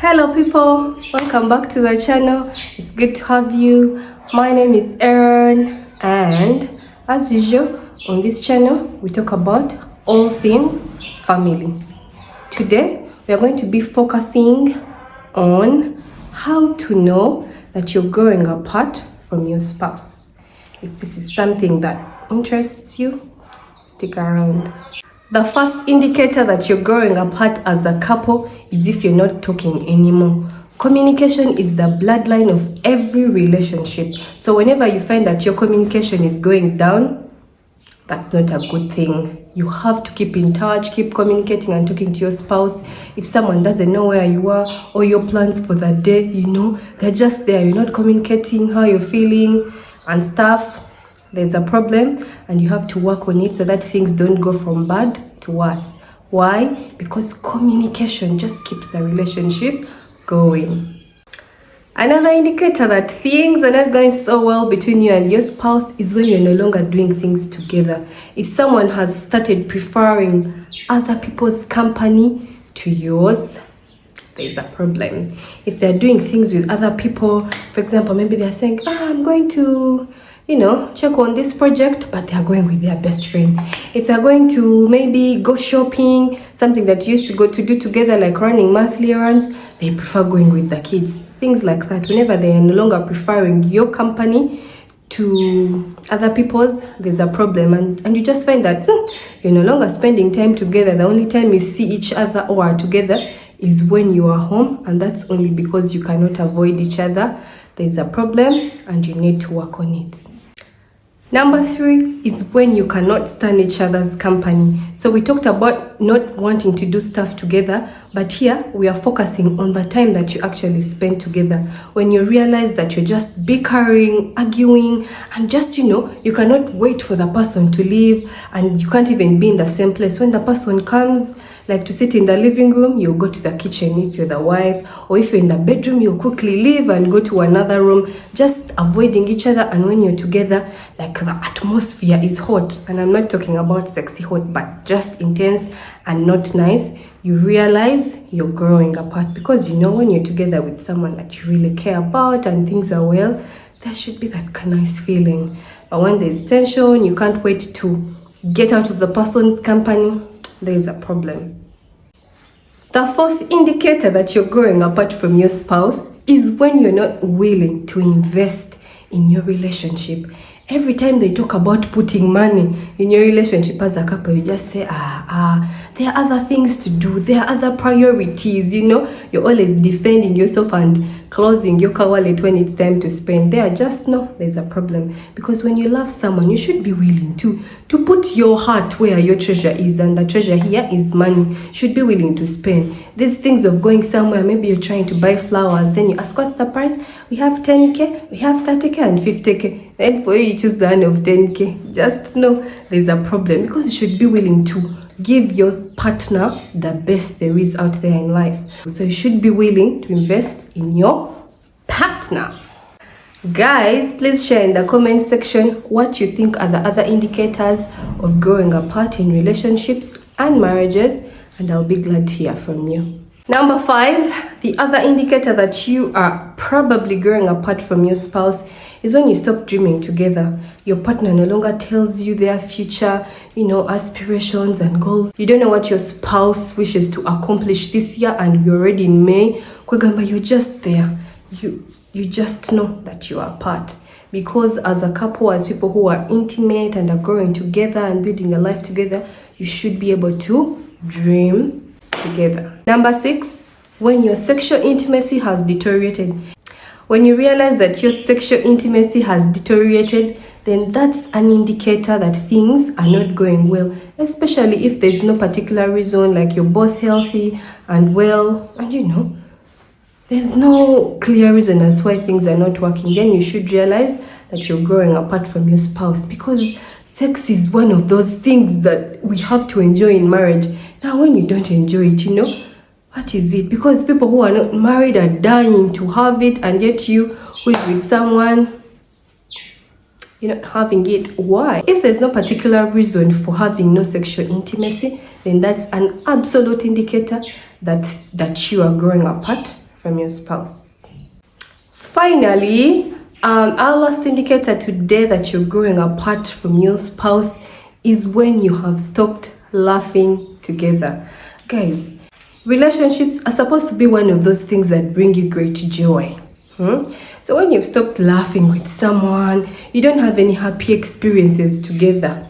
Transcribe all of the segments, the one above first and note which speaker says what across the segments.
Speaker 1: Hello people, welcome back to the channel. It's good to have you. My name is Erin, and as usual on this channel we talk about all things family. Today we are going to be focusing on how to know that you're growing apart from your spouse. If this is something that interests you, stick around. The first indicator that you're growing apart as a couple is if you're not talking anymore. Communication is the bloodline of every relationship. So whenever you find that your communication is going down, that's not a good thing. You have to keep in touch, keep communicating and talking to your spouse. If someone doesn't know where you are or your plans for the day, they're just there. You're not communicating how you're feeling and stuff. There's a problem and you have to work on it so that things don't go from bad to worse. Why? Because communication just keeps the relationship going. Another indicator that things are not going so well between you and your spouse is when you're no longer doing things together. If someone has started preferring other people's company to yours, there's a problem. If they're doing things with other people, for example, maybe they're saying, I'm going to check on this project, but they're going with their best friend. If they're going to maybe go shopping, something that you used to go to do together, like running monthly errands, they prefer going with the kids. Things like that. Whenever they are no longer preferring your company to other people's, there's a problem. And you just find that you're no longer spending time together. The only time you see each other or are together is when you are home, and that's only because you cannot avoid each other. There's a problem and you need to work on it. Number 3 is when you cannot stand each other's company. So we talked about not wanting to do stuff together, but here we are focusing on the time that you actually spend together. When you realize that you're just bickering, arguing, and just, you cannot wait for the person to leave, and you can't even be in the same place. When the person comes, like to sit in the living room, you'll go to the kitchen if you're the wife, or if you're in the bedroom, you'll quickly leave and go to another room, just avoiding each other. And when you're together, like the atmosphere is hot, and I'm not talking about sexy hot, but just intense and not nice, you realize you're growing apart. Because when you're together with someone that you really care about and things are well, there should be that nice feeling. But when there's tension, you can't wait to get out of the person's company, there is a problem. The 4th indicator that you're growing apart from your spouse is when you're not willing to invest in your relationship. Every time they talk about putting money in your relationship as a couple, you just say, there are other things to do. There are other priorities, You're always defending yourself and closing your car wallet when it's time to spend. There's a problem. Because when you love someone, you should be willing to put your heart where your treasure is. And the treasure here is money. You should be willing to spend. These things of going somewhere, maybe you're trying to buy flowers. Then you ask, what's the price? We have 10K, we have 30K and 50K. Then for you choose the one of 10K. Just know there's a problem, because you should be willing to give your partner the best there is out there in life. So you should be willing to invest in your partner. Guys, please share in the comment section what you think are the other indicators of growing apart in relationships and marriages, and I'll be glad to hear from you. Number 5, the other indicator that you are probably growing apart from your spouse is when you stop dreaming together. Your partner no longer tells you their future, aspirations and goals. You don't know what your spouse wishes to accomplish this year, and you're already in May. You're just there. You just know that you are apart. Because as a couple, as people who are intimate and are growing together and building a life together, you should be able to dream together. Number 6, when your sexual intimacy has deteriorated. When you realize that your sexual intimacy has deteriorated, then that's an indicator that things are not going well, especially if there's no particular reason, like you're both healthy and well, and there's no clear reason as to why things are not working. Then you should realize that you're growing apart from your spouse, because sex is one of those things that we have to enjoy in marriage. Now, when you don't enjoy it, what is it? Because people who are not married are dying to have it, and yet you, who is with someone, you're not having it. Why? If there's no particular reason for having no sexual intimacy, then that's an absolute indicator that you are growing apart from your spouse. Finally, our last indicator today that you're growing apart from your spouse is when you have stopped laughing together. Guys, relationships are supposed to be one of those things that bring you great joy. So when you've stopped laughing with someone, you don't have any happy experiences together,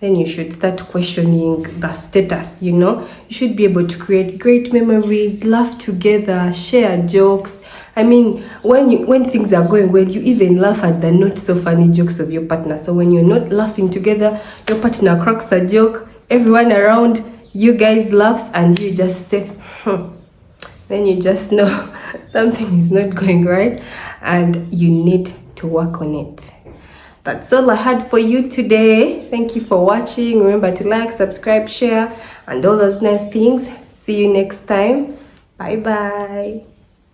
Speaker 1: then you should start questioning the status, You should be able to create great memories, laugh together, share jokes. I mean, when things are going well, you even laugh at the not so funny jokes of your partner. So when you're not laughing together, your partner cracks a joke, everyone around you guys laughs, and you just say, then you just know something is not going right and you need to work on it. That's all I had for you today. Thank you for watching. Remember to like, subscribe, share, and all those nice things. See you next time. Bye bye.